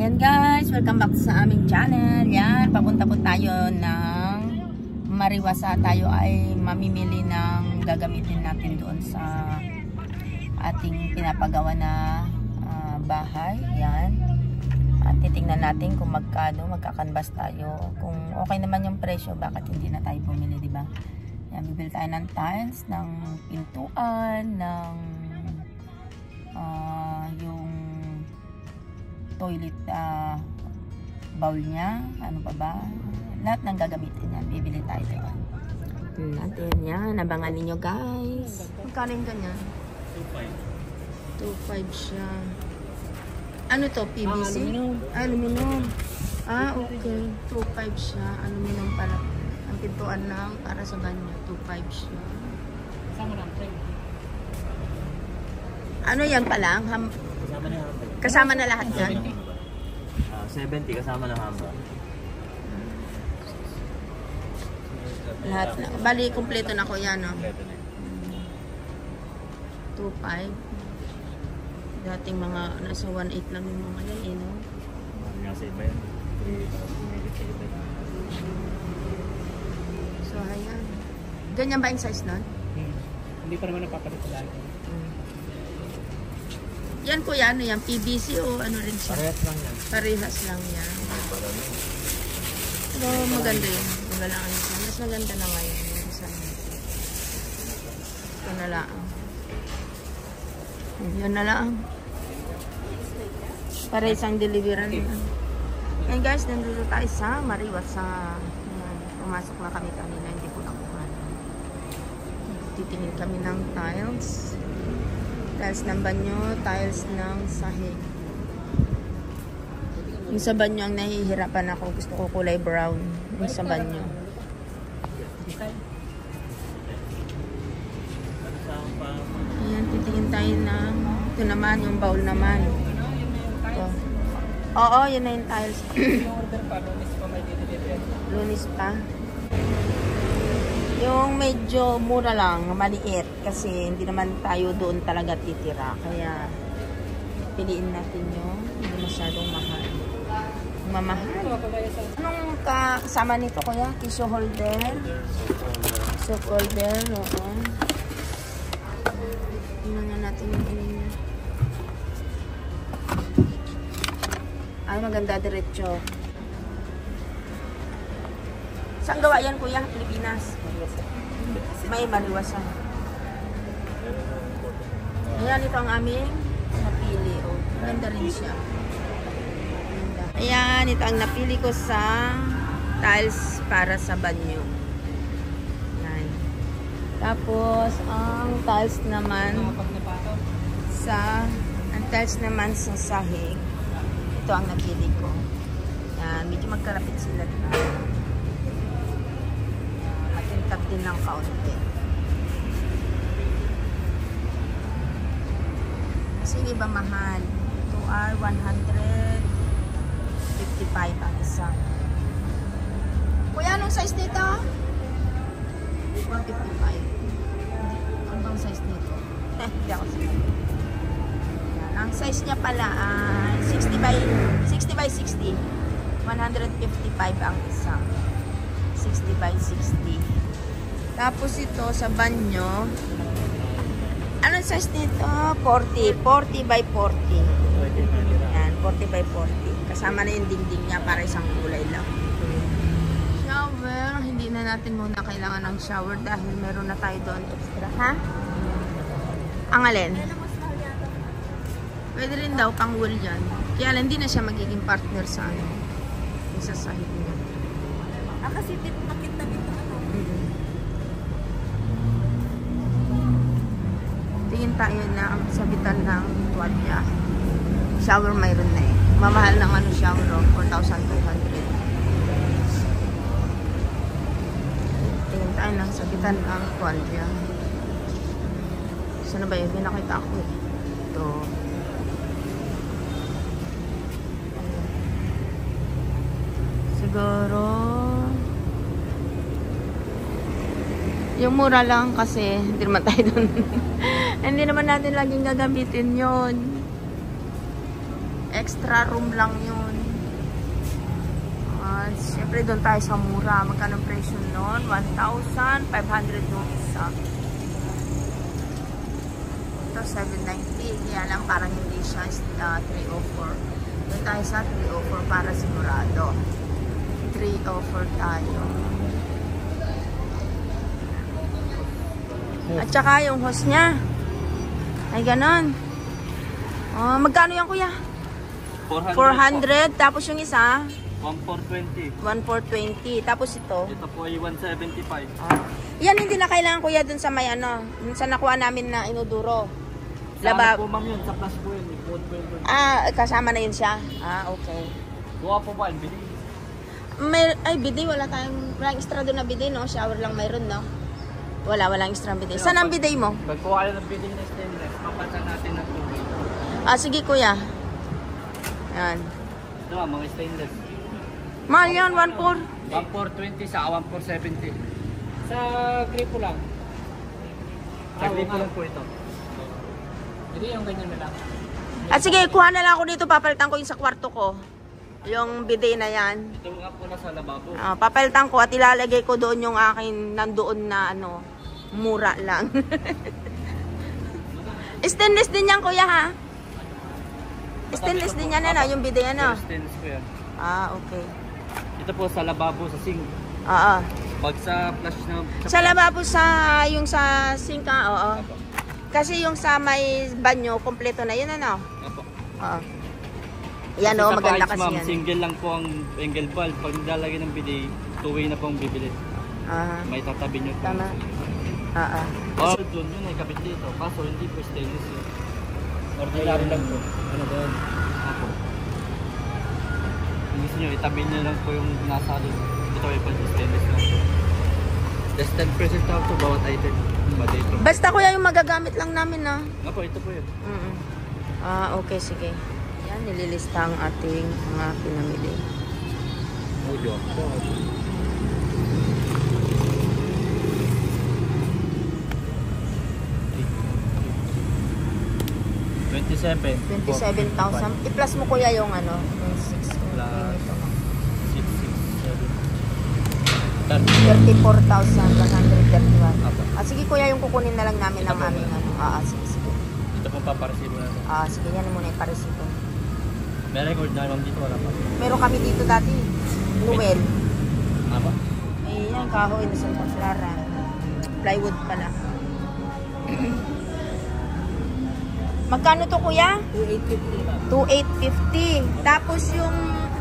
Ayan guys, welcome back sa aming channel. Yan, papunta po tayo ng Mariwasa. Tayo ay mamimili ng gagamitin natin doon sa ating pinapagawa na bahay. Yan. At titingnan natin kung magkano, magkakanbas tayo. Kung okay naman yung presyo, bakit hindi na tayo bumili, di ba? Yan, bibili tayo ng tiles, ng pintuan, ng yung toilet bowl niya, ano pa ba, lahat ng gagamitin niya, bibili tayo doon. Natin yan, abangan ninyo guys. Magkano yung ganyan? 2.5 siya. Ano to, PVC? Aluminum. Okay, 2.5 siya, aluminum pala. Ang pintuan lang para sa banyo, 2.5 siya. Kasama ng frame. Ano yan pala? Kasama na hamba. Kasama na lahat yan? 70 kasama na hamba. Lahat na. Bali, kumpleto na ko yan, no? Kompleto na. 2.5. Dating mga nasa 1.8 lang yung mga yan, eh, no? Nasa iba yan. So, ayan. Ganyan ba yung size nun? Hindi pa naman napapalit sa lahat. Yan kuya, ano yan? PVC o ano rin siya? Parehas lang yan. Parehas lang yan. Pero maganda yun. Magalaan siya. Mas maganda na ngayon. Ito na lang. Yun na lang. Para isang deliveran. And guys, nandito tayo sa Mariwasa. Pumasok na kami kanina. Hindi ko nakuha. Titingin kami ng tiles. Tiles ng banyo, tiles ng sahig. Yung sa banyo ang nahihirapan ako. Gusto ko kulay brown. Yung sa banyo. Ayan, titingin tayo ng ito naman, yung bowl naman. Ito. Oo, yun na yung tiles. Lunis pa. Yung medyo mura lang, maliit. Kasi hindi naman tayo doon talaga titira. Kaya piliin natin yung hindi masyadong mahal. Mamahal. Anong kasama nito kuya? Tissue holder? Tissue holder, oo. Tingnan nga natin yung niya. Ay, maganda diretso. Saan gawa yan kuya? Pilipinas? May Mariwasa. Ayan, ito ang aming napili. Oh, maganda rin siya. Maganda. Ayan, ito ang napili ko sa tiles para sa banyo. Ayan. Tapos, ang tiles naman sa sahig. Ito ang napili ko. Ayan, medyo magkalapit sila. Matintab din ng kaunti. Kasi yung iba mahal. 2R, 155 ang isa. Kuya, anong size nito? 155. Ano bang size nito? Hindi ako siya. Ang size niya pala ay 60 by 60. 155 ang isa. 60 by 60. Tapos ito sa banyo. Anong size nito? 40 by 40. Yan, 40 by 40. Kasama na yung dingding niya para isang kulay lang. Shower. Hindi na natin muna kailangan ng shower dahil meron na tayo doon extra. Ha? Ang alin? Pwede rin daw pang wool yan. Kaya lang, hindi na siya magiging partner sa ano. Sa sahig niya. Kasi nakita dito ano. Tingin tayo na ang sabitan ng tuwalya. Shower mayroon na eh. Mamahal ng ano shower o 4,200. Tingin tayo ng sabitan ng tuwalya. Saan na ba yun? May nakita ako eh. Ito. Siguro yung mura lang kasi hindi naman tayo doon. Hindi naman natin laging gagamitin yon. extra room lang yun. Siyempre doon tayo sa mura. Magkano presyo nun? 1,500 yung isa. Ito 790. Kaya lang parang hindi siya 304. Doon tayo sa 304 para sigurado. 304 tayo. At saka yung host niya. Ay ganon. Oh, magkano yan kuya? 400. Tapos yung isa? 1,420. 1,420. Tapos ito? Ito po ay 175. Yan hindi na kailangan kuya dun sa may ano. Dun sa nakuha namin na inuduro. Sama po ma'am yun. Sa plus po yun. Kasama na yun siya. Okay. Kuha po ba? Bili. Ay, bidet. Walang extra doon na bidet, no? Shower lang mayroon, no? Walang extra bidet. Saan ang bidet mo? Pagkuha kayo ng bili na stainless, papatan natin ng tubig. Sige kuya. Yan. Ito mga stainless. Mahal yan, 1,400. 1,420 sa 1,470. Sa gripo lang. Sa gripo lang po ito. Hindi yung ganyan na lang. At sige, kuha na lang ako dito. Papalitan ko yung sa kwarto ko. Yung bidet na yan. Ito nga po na sa lababo. Papalitan ko at ilalagay ko doon yung akin nandoon na ano, mura lang. Stainless din yan kuya ha? Stainless din yan ano, yung bidet ano? Stainless po yan. Okay. Ito po sa lababo sa sink. Oo. Pag sa flush na... Sa lababo yung sa sink oo. Apo. Kasi yung sa may banyo, kompleto na yun ano? Apo. Oo. Yan o, maganda kasi yan. Single lang po ang angle valve. Pag nilalagay ng bidet, two-way na po ang bibili. May tatabi nyo po. Tama. Doon yun ay kapit dito. Kaso hindi po stainless yun. Ordinary lang po. Ano doon? Apo. Kung gusto nyo, itabi nyo lang po yung nasa doon. Ito ay stainless lang po. Just 10% out to bawat item. Dito. Basta kuya yung magagamit lang namin na. Nga po, ito po yun. Okay, sige. Yan, nililista ang ating mga pinamili. Audio. 27,000. I-plus mo kuya yung ano, yung 6. Plus 34,131. Sige kuya, yung kukunin na lang namin ng aming ano. Sige. Ito pong paparesibo na. Sige, yan muna yung paresito. May record na lang dito, wala pa. Meron kami dito dati. Noel. Apa? Yan, kahoy na Santa Clara. Plywood pala. Magkano to kuya? 2,850. 2,850. Tapos yung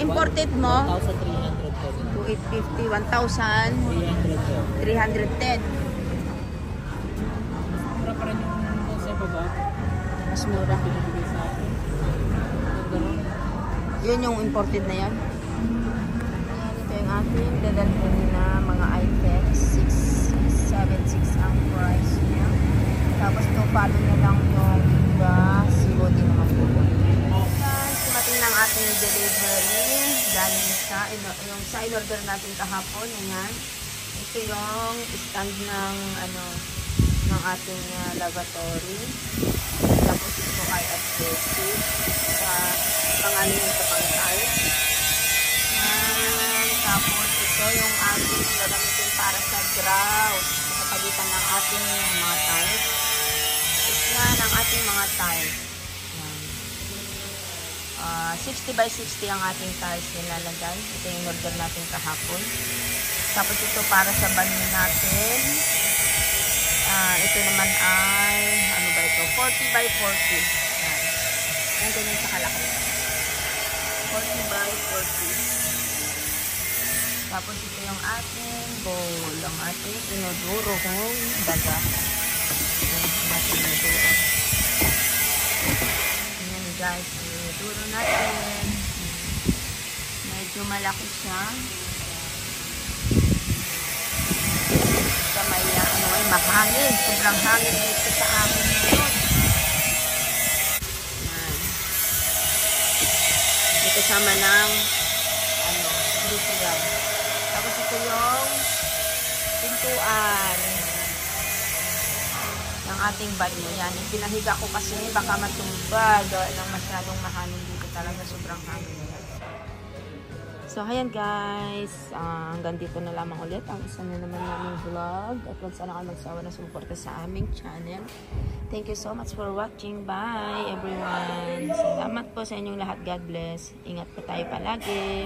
imported mo? 1,310. 2,850. 1,310. 310. Mura pa rin yung sa baba. Mas mura. Pinibigay sa akin. Yun yung imported na yan. Ayan, ito yung ating dadalhin na mga items. 676 ang price niya. Tapos ito, follow na lang yung COD naman po. Ayan, sumating ng ating delivery. Galing sa, yung sa in-order natin kahapon. Ayan. Ito yung stand ng, ng ating lavatory. Tapos ito ay adhesive sa pangalan sa pangkal. Tapos ito yung ating gagamitin para sa grout sa pagitan ng ating mga tiles. Yan ang ating mga tiles. 60 by 60 ang ating tiles nilalagay. Ito yung order natin kahapon. Tapos ito para sa banyo natin. Ito naman ay, ano ba ito? 40 by 40. Yan. Yan ganyan sa kalaki. 40 by 40. Tapos ito yung ating bowl. Ang ating inodoro kung daga. Yan guys. Inodoro natin. Medyo malaki siya. Sa may mahangin. Sobrang hangin dito sa amin ngayon. Ito kasama ng grupo. Tapos ito yung pintuan ng ating banyo. Yan. Pinahiga ko kasi baka matumba. Gawa ng masyadong mahangin dito Talaga sobrang hangin. So, ayan guys. Hanggang dito na lamang ulit ang isa na naman naming vlog. At huwag sana kayo magsawa na sumuporta sa aming channel. Thank you so much for watching. Bye everyone. Salamat po sa inyong lahat. God bless. Ingat po tayo palagi.